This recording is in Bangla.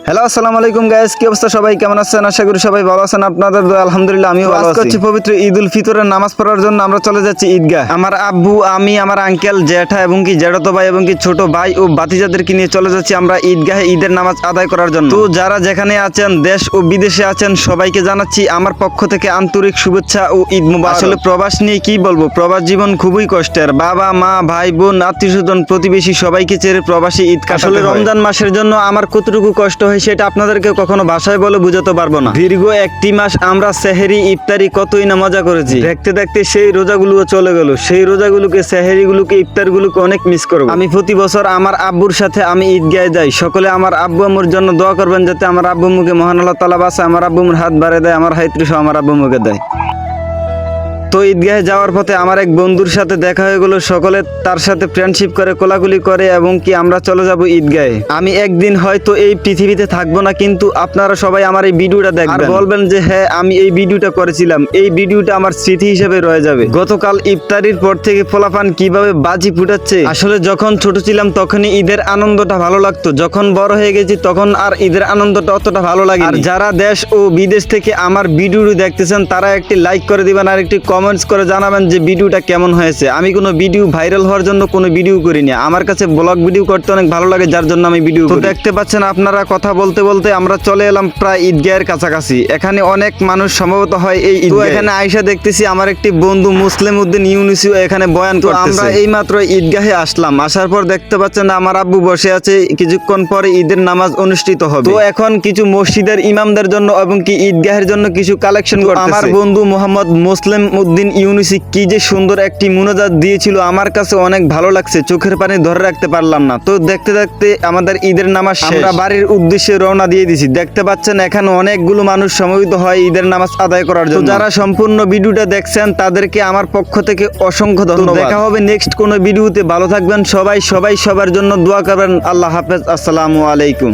হ্যালো আসসালামু আলাইকুম গাইস, কি অবস্থা? সবাই কেমন আছেন? আশা করি সবাই ভালো আছেন। আপনাদের দোয়া আলহামদুলিল্লাহ আমিও ভালো আছি। পবিত্র ঈদুল ফিতরের নামাজ পড়ার জন্য আমরা চলে যাচ্ছি ঈদগাহ। আমার আব্বু, আমি, আমার আঙ্কেল, জ্যাঠা এবং কি জ্যাঠাতো ভাই এবং কি ছোট ভাই ও ভাতিজাদেরকে নিয়ে চলে যাচ্ছি আমরা ঈদগাহে ঈদের নামাজ আদায় করার জন্য। তো যারা যেখানে আছেন, দেশ ও বিদেশে আছেন, সবাইকে জানাচ্ছি আমার পক্ষ থেকে আন্তরিক শুভেচ্ছা ও ঈদ মুবারক। আসলে প্রবাস নিয়ে কি বলবো, প্রবাস জীবন খুবই কষ্টের। বাবা মা ভাই বোন আত্মীয়স্বজন প্রতিবেশী সবাইকে ছেড়ে প্রবাসী ঈদ কাটাতে হয়। আসলে রমজান মাসের জন্য আমার কতটুকু কষ্ট হয় সেটা আপনাদেরকে কখনো ভাষায় বলে বুঝাতে পারবো না। দীর্ঘ একটি মাস আমরা সেহেরি ইফতারি কতই না মজা করেছি। দেখতে দেখতে সেই রোজাগুলো চলে গেল। সেই রোজাগুলোকে, সেহেরিগুলোকে, ইফতারগুলোকে অনেক মিস করবো। আমি প্রতি বছর আমার আব্বুর সাথে আমি ঈদগাহে যাই। সকলে আমার আব্বু আম্মুর জন্য দোয়া করবেন যাতে আমার আব্বু মুখে মহান আল্লাহ তাআলা বাঁচায়, আমার আব্বু আম্মুর হাত বাড়িয়ে দেয়, আমার হাইত্রিশ আমার আব্বু মুখে দেয়। তো ঈদগাহে যাওয়ার পথে আমার এক বন্ধুর সাথে দেখা হয়ে গেল। সকলে তার সাথে ফ্রেন্ডশিপ করে, কোলাকুলি করে এবং কি আমরা চলে যাব ঈদগাহে। আমি একদিন হয়তো এই পৃথিবীতে থাকবো না, কিন্তু আপনারা সবাই আমার এই ভিডিওটা দেখবেন আর বলবেন যে হ্যাঁ আমি এই ভিডিওটা করেছিলাম। এই ভিডিওটা আমার স্মৃতি হিসেবে রয়ে যাবে। গতকাল ইফতারির পর থেকে পোলাপান কিভাবে বাজি ফুটাচ্ছে। আসলে যখন ছোট ছিলাম তখনই ঈদের আনন্দটা ভালো লাগতো, যখন বড় হয়ে গেছি তখন আর ঈদের আনন্দটা অতটা ভালো লাগে। আর যারা দেশ ও বিদেশ থেকে আমার ভিডিওটি দেখতেছেন তারা একটি লাইক করে দিবেন আর একটি কমেন্টস করে জানাবেন যে ভিডিওটা কেমন হয়েছে। আমি কোনো ভিডিও ভাইরাল হওয়ার জন্য কোনো ভিডিও করিনি, আমার কাছে ব্লগ ভিডিও করতে অনেক ভালো লাগে, যার জন্য আমি ভিডিও করি। দেখতে পাচ্ছেন আপনারা, কথা বলতে বলতে আমরা চলে এলাম প্রায় ঈদগাহের কাছাকাছি। এখানে অনেক মানুষ সম্ভবত হয় এই ঈদগাহে। এখানে আয়সা দেখতেছি আমার একটি বন্ধু মুসলিম উদ্দিন ইউনুসিও এখানে বয়ান করতেছে। আমরা এই মাত্র ঈদগাহে আসলাম। আসার পর দেখতে পাচ্ছেন আমার আব্বু বসে আছে, কিছুক্ষণ পরে ঈদের নামাজ অনুষ্ঠিত হবে। তো এখন কিছু মসজিদের ইমামদের জন্য এবং কি ঈদগাহের জন্য কিছু কালেকশন করতেছে। আমার বন্ধু মোহাম্মদ মুসলিম উদ্দিন ইউনুসি কি যে সুন্দর একটি মুনাজাত দিয়েছিল, আমার কাছে অনেক ভালো লাগছে, চোখের পানি ধরে রাখতে পারলাম না। তো দেখতে দেখতে আমাদের ঈদের নামাজ শেষ। আমরা বাড়ির উদ্দেশ্যে রওনা দিয়ে দিছি। দেখতে পাচ্ছেন এখানে অনেকগুলো মানুষ সমবেত হয় ঈদের নামাজ আদায় করার জন্য। যারা সম্পূর্ণ ভিডিওটা দেখছেন তাদেরকে আমার পক্ষ থেকে অসংখ্য ধন্যবাদ। দেখা হবে নেক্সট কোনো ভিডিওতে। ভালো থাকবেন সবাই, সবার জন্য দোয়া করবেন। আল্লাহ হাফেজ, আসসালামু আলাইকুম।